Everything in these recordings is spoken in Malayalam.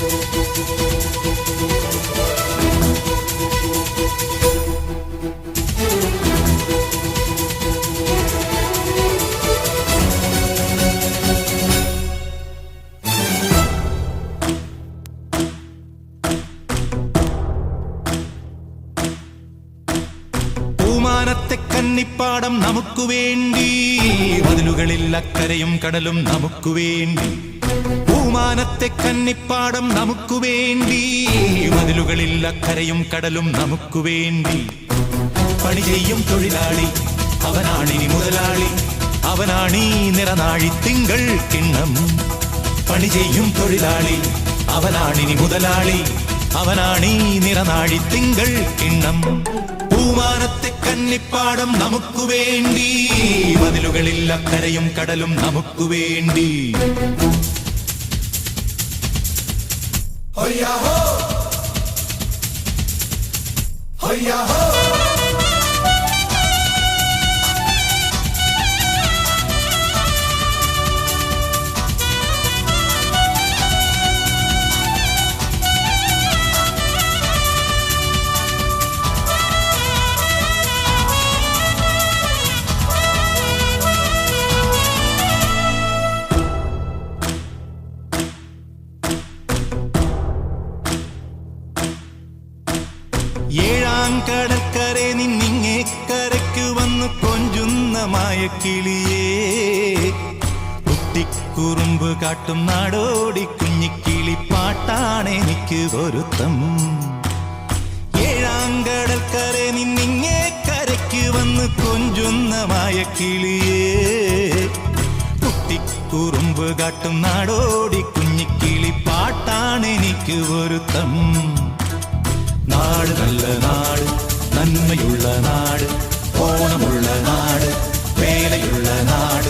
പൂമാനത്തെ കന്നിപ്പാടം നമുക്കു വേണ്ടി, മതിലുകളിൽ അക്കരയും കടലും നമുക്കു വേണ്ടി. പൂമാനത്തെ കന്നിപ്പാടം നമുക്കു വേണ്ടി, മതിലുകളിൽ അക്കരയും കടലും നമുക്കു വേണ്ടി. പണി ചെയ്യും തൊഴിലാളി അവനാണിനി മുതലാളി, അവനാണീ നിറനാഴി തിങ്കൾ കിണ്ണം. പണി ചെയ്യും തൊഴിലാളി അവനാണിനി മുതലാളി, അവനാണീ നിറനാഴി തിങ്കൾ കിണ്ണം. പൂമാനത്തെ കന്നിപ്പാടം നമുക്കു വേണ്ടി, മതിലുകളിൽ അക്കരയും കടലും നമുക്കു വേണ്ടി. ഹൊയ്യാഹോ ഹൊയ്യാഹോ ഏഴാം കടൽക്കരെ നിന്നിങ്ങേ കരയ്ക്ക് വന്ന് കൊഞ്ചുന്ന മായക്കിളിയേ, കുട്ടിക്കുറുമ്പ് കാട്ടും നാടോടി കുഞ്ഞിക്കിളി പാട്ടാണെനിക്ക് പൊരുത്തം. ഏഴാം കടൽക്കരെ നിന്നിങ്ങേ കരയ്ക്ക് വന്ന് കൊഞ്ചുന്ന മായക്കിളിയേ, കുട്ടിക്കുറുമ്പ് കാട്ടും നാടോടി കുഞ്ഞിക്കിളി പാട്ടാണെനിക്ക് പൊരുത്തം. നാട് നല്ല നാട്, നന്മയുള്ള നാട്, ഓണമുള്ള നാട്, വേലയുള്ള നാട്.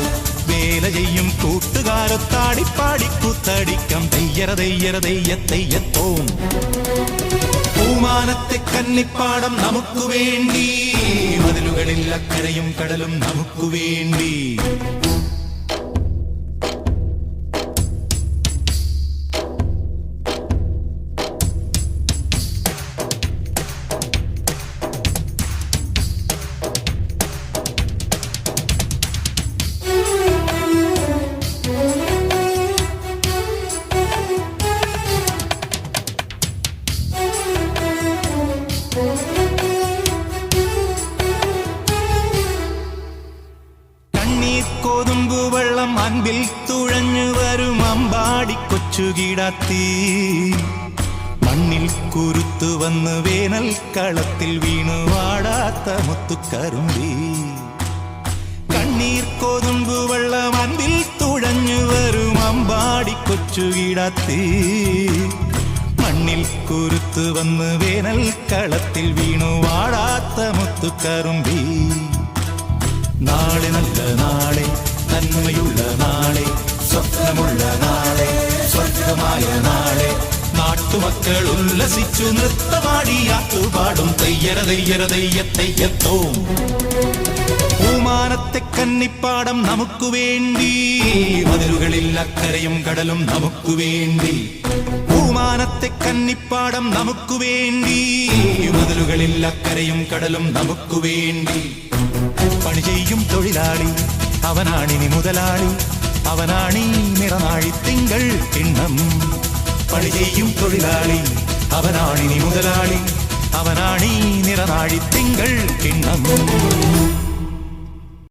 വേല ചെയ്യും കൂട്ടുകാരൊത്താടിപ്പാടി കൂത്തടിക്കാം തെയ്യറ തെയ്യറ തെയ്യ തെയ്യത്തോം. പൂമാനത്തെ കന്നിപ്പാടം നമുക്കു വേണ്ടി, മതിലുകളിൽ അക്കരയും കടലും നമുക്കു വേണ്ടി. കൊതുമ്പു വെള്ളം അൻപിൽ തുഴഞ്ഞു വരും അമ്പാടി കൊച്ചുകിടാത്തി, മണ്ണിൽ കുരുത്തു വന്ന് വേനൽ കളത്തിൽ വീണു വാടാത്ത മുത്തുക്കറുമ്പി. കണ്ണീർ കൊതുമ്പു വെള്ളം അൻപിൽ തുഴഞ്ഞു വരും അമ്പാടി കൊച്ചുകിടാത്തി, മണ്ണിൽ കുരുത്തു വന്ന് വേനൽ കളത്തിൽ വീണു വാടാത്ത മുത്തുക്കറുമ്പി. നാളെ നല്ല നാളെ, നന്മയുള്ള നാളെ, സ്വപ്നമുള്ള നാളെ, സ്വർഗമായ നാളെ. നാട്ടുമക്കൾ ഉല്ലസിച്ചു നൃത്തമാടിയാട്ടുപാടും തെയ്യറ തെയ്യറ തെയ്യ തെയ്യത്തോം. പൂമാനത്തെ കന്നിപ്പാടം നമുക്കു വേണ്ടി, മതിലുകളിൽ അക്കരയും കടലും നമുക്കു വേണ്ടി. പൂമാനത്തെ കന്നിപ്പാടം നമുക്കു വേണ്ടി, മതിലുകളിൽ അക്കരയും കടലും നമുക്കു വേണ്ടി. പണി ചെയ്യും തൊഴിലാളി അവനാണിനി മുതലാളി, അവനാണീ നിറനാഴി തിങ്കൾ കിണ്ണം. പണി ചെയ്യും തൊഴിലാളി അവനാണിനി മുതലാളി, അവനാണീ നിറനാഴി തിങ്കൾ കിണ്ണം.